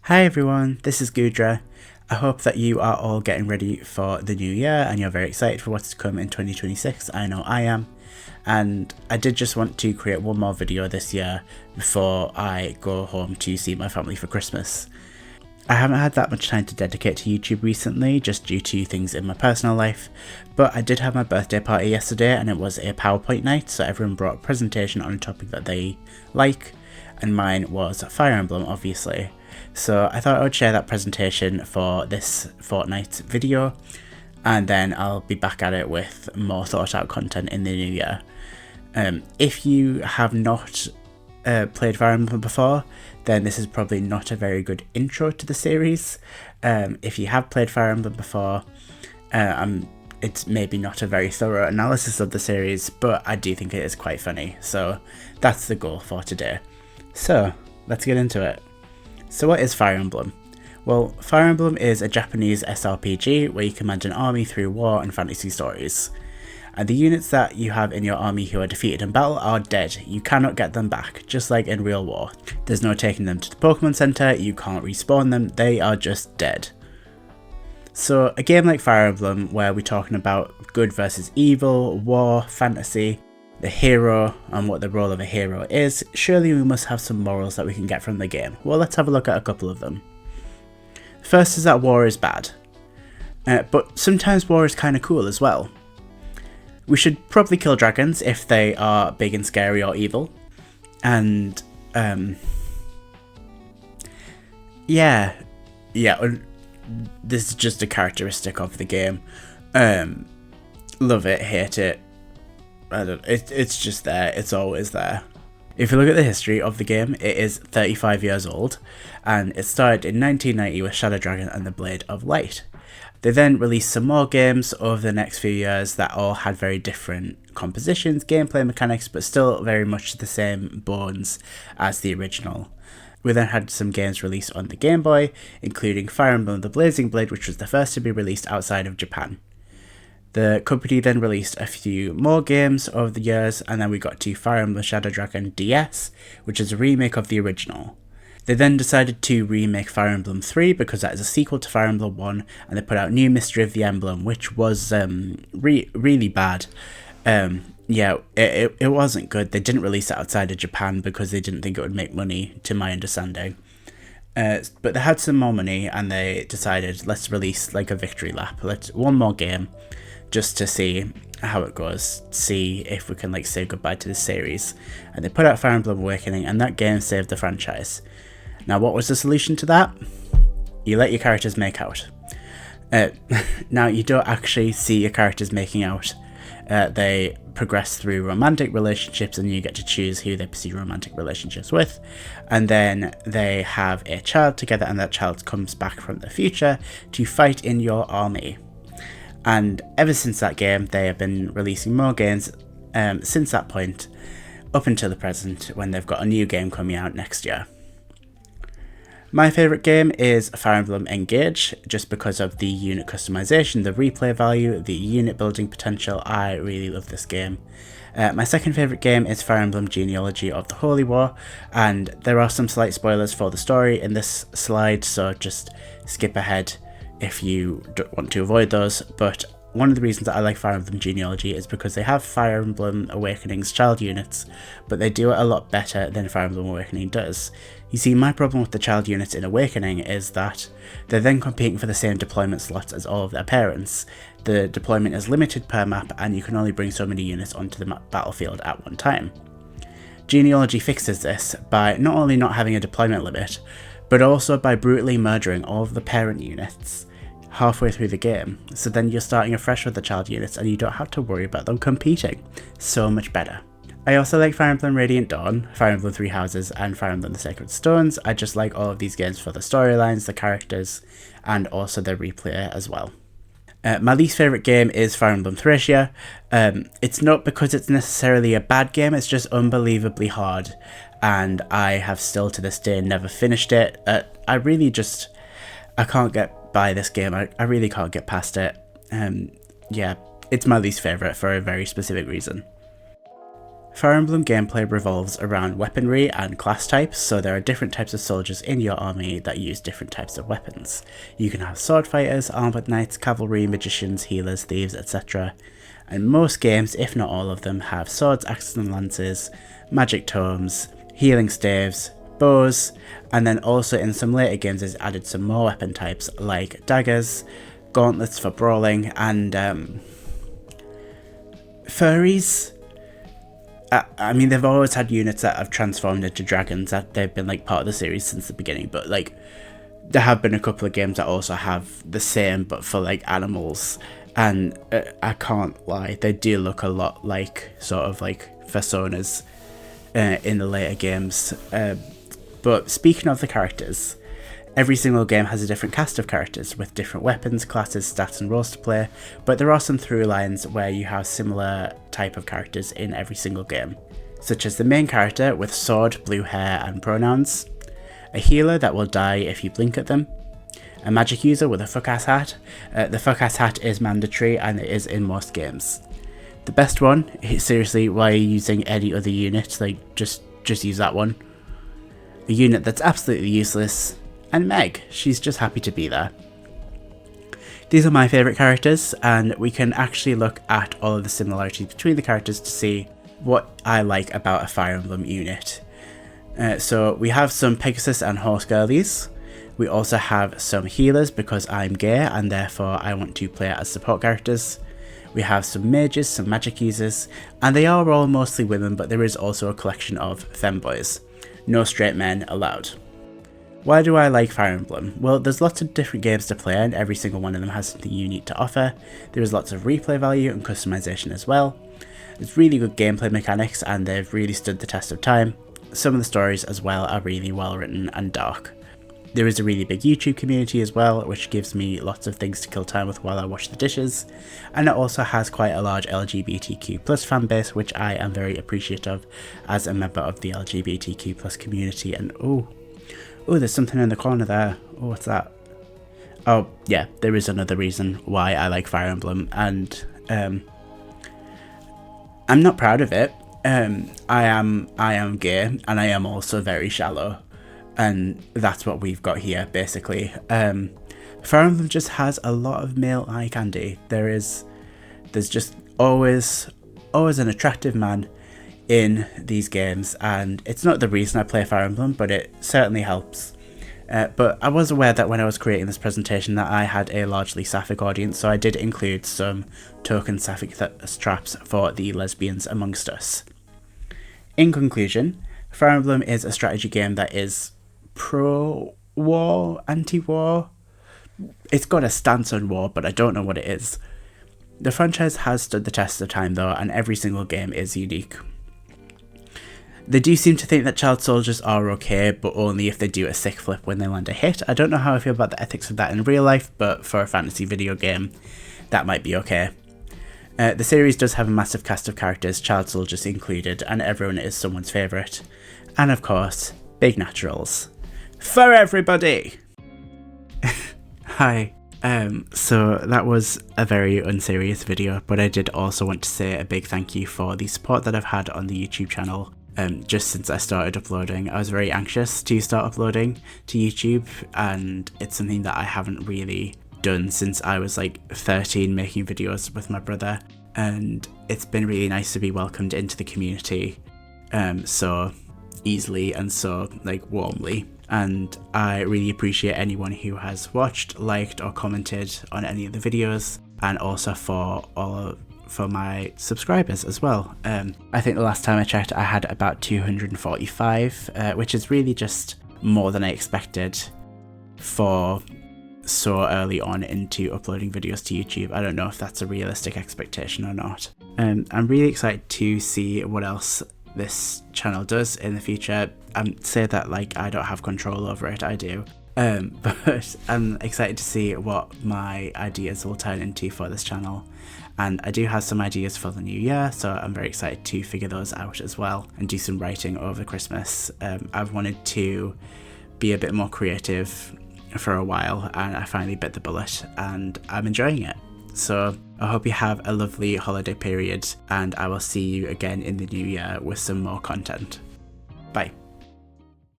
Hi everyone, this is Gudra. I hope that you are all getting ready for the new year and you're very excited for what's to come in 2026. I know I am. And I did just want to create one more video this year before I go home to see my family for Christmas. I haven't had that much time to dedicate to YouTube recently, just due to things in my personal life, but I did have my birthday party yesterday and it was a PowerPoint night, so everyone brought a presentation on a topic that they like, and mine was Fire Emblem, obviously. So I thought I would share that presentation for this fortnight's video, and then I'll be back at it with more thought out content in the new year. If you have not played Fire Emblem before, then this is probably not a very good intro to the series. If you have played Fire Emblem before, it's maybe not a very thorough analysis of the series, but I do think it is quite funny, so that's the goal for today. So let's get into it. So what is Fire Emblem? Well, Fire Emblem is a Japanese SRPG where you command an army through war and fantasy stories. And the units that you have in your army who are defeated in battle are dead. You cannot get them back, just like in real war. There's no taking them to the Pokemon Center, you can't respawn them, they are just dead. So a game like Fire Emblem, where we're talking about good versus evil, war, fantasy, the hero, and what the role of a hero is, surely we must have some morals that we can get from the game. Well, let's have a look at a couple of them. First is that war is bad. But sometimes war is kind of cool as well. We should probably kill dragons if they are big and scary or evil. And, yeah, this is just a characteristic of the game. Love it, hate it. It's just there, it's always there. If you look at the history of the game, it is 35 years old, and it started in 1990 with Shadow Dragon and the Blade of Light. They then released some more games over the next few years that all had very different compositions, gameplay mechanics, but still very much the same bones as the original. We then had some games released on the Game Boy, including Fire Emblem The Blazing Blade, which was the first to be released outside of Japan. The company then released a few more games over the years, and then we got to Fire Emblem Shadow Dragon DS, which is a remake of the original. They then decided to remake Fire Emblem 3 because that is a sequel to Fire Emblem 1, and they put out New Mystery of the Emblem, which was really bad. It wasn't good. They didn't release it outside of Japan because they didn't think it would make money, to my understanding. But they had some more money and they decided, let's release like a victory lap. Let's one more game just to see how it goes, see if we can like say goodbye to the series. And they put out Fire Emblem Awakening, and that game saved the franchise. Now, what was the solution to that? You let your characters make out. Now, you don't actually see your characters making out. They progress through romantic relationships and you get to choose who they pursue romantic relationships with. And then they have a child together, and that child comes back from the future to fight in your army. And ever since that game, they have been releasing more games since that point, up until the present, when they've got a new game coming out next year. My favourite game is Fire Emblem Engage, just because of the unit customization, the replay value, the unit building potential. I really love this game. My second favourite game is Fire Emblem Genealogy of the Holy War, and there are some slight spoilers for the story in this slide, so just skip ahead if you don't want to avoid those. But one of the reasons that I like Fire Emblem Genealogy is because they have Fire Emblem Awakening's child units, but they do it a lot better than Fire Emblem Awakening does. You see, my problem with the child units in Awakening is that they're then competing for the same deployment slots as all of their parents. The deployment is limited per map, and you can only bring so many units onto the battlefield at one time. Genealogy fixes this by not only not having a deployment limit, but also by brutally murdering all of the parent units halfway through the game, so then you're starting afresh with the child units and you don't have to worry about them competing. So much better. I also like Fire Emblem Radiant Dawn, Fire Emblem Three Houses, and Fire Emblem The Sacred Stones. I just like all of these games for the storylines, the characters, and also the replay as well. My least favourite game is Fire Emblem Thracia. It's not because it's necessarily a bad game, it's just unbelievably hard, and I have still to this day never finished it. I can't get by this game, I really can't get past it. It's my least favourite for a very specific reason. Fire Emblem gameplay revolves around weaponry and class types, so there are different types of soldiers in your army that use different types of weapons. You can have sword fighters, armored knights, cavalry, magicians, healers, thieves, etc. And most games, if not all of them, have swords, axes and lances, magic tomes, healing staves, bows, and then also in some later games there's added some more weapon types like daggers, gauntlets for brawling, and furries. I mean, they've always had units that have transformed into dragons, that they've been like part of the series since the beginning, but like there have been a couple of games that also have the same but for like animals, and I can't lie, they do look a lot like sort of like personas in the later games. But speaking of the characters, every single game has a different cast of characters with different weapons, classes, stats and roles to play, but there are some through lines where you have similar type of characters in every single game, such as the main character with sword, blue hair and pronouns, a healer that will die if you blink at them, a magic user with a fuck-ass hat. The fuck-ass hat is mandatory and it is in most games. The best one, seriously, why are you using any other unit? Like, just use that one. A unit that's absolutely useless. And Meg, she's just happy to be there. These are my favourite characters, and we can actually look at all of the similarities between the characters to see what I like about a Fire Emblem unit. So we have some Pegasus and Horse girlies. We also have some healers because I'm gay and therefore I want to play as support characters. We have some mages, some magic users, and they are all mostly women, but there is also a collection of femboys. No straight men allowed. Why do I like Fire Emblem? Well, there's lots of different games to play and every single one of them has something unique to offer. There is lots of replay value and customization as well. There's really good gameplay mechanics and they've really stood the test of time. Some of the stories as well are really well written and dark. There is a really big YouTube community as well, which gives me lots of things to kill time with while I wash the dishes. And it also has quite a large LGBTQ+ fan base, which I am very appreciative of as a member of the LGBTQ+ community. And oh, there's something in the corner there. Oh, what's that? Oh, yeah, there is another reason why I like Fire Emblem, and I'm not proud of it. I am gay, and I am also very shallow, and that's what we've got here, basically. Fire Emblem just has a lot of male eye candy. There's just always an attractive man in these games, and it's not the reason I play Fire Emblem, but it certainly helps. But I was aware that when I was creating this presentation that I had a largely sapphic audience, so I did include some token sapphic traps for the lesbians amongst us. In conclusion, Fire Emblem is a strategy game that is pro-war, anti-war. It's got a stance on war, but I don't know what it is. The franchise has stood the test of time though, and every single game is unique. They do seem to think that child soldiers are okay, but only if they do a sick flip when they land a hit. I don't know how I feel about the ethics of that in real life, but for a fantasy video game, that might be okay. The series does have a massive cast of characters, child soldiers included, and everyone is someone's favourite. And of course, big naturals. For everybody! Hi. So that was a very unserious video, but I did also want to say a big thank you for the support that I've had on the YouTube channel. Just since I started uploading. I was very anxious to start uploading to YouTube, and it's something that I haven't really done since I was like 13 making videos with my brother, and it's been really nice to be welcomed into the community so easily and so like warmly, and I really appreciate anyone who has watched, liked or commented on any of the videos, and also for my subscribers as well. I think the last time I checked I had about 245, which is really just more than I expected for so early on into uploading videos to YouTube. I don't know if that's a realistic expectation or not. I'm really excited to see what else this channel does in the future. Say that like I don't have control over it, I do. But I'm excited to see what my ideas will turn into for this channel, and I do have some ideas for the new year, so I'm very excited to figure those out as well and do some writing over Christmas. I've wanted to be a bit more creative for a while, and I finally bit the bullet and I'm enjoying it. So I hope you have a lovely holiday period, and I will see you again in the new year with some more content. Bye.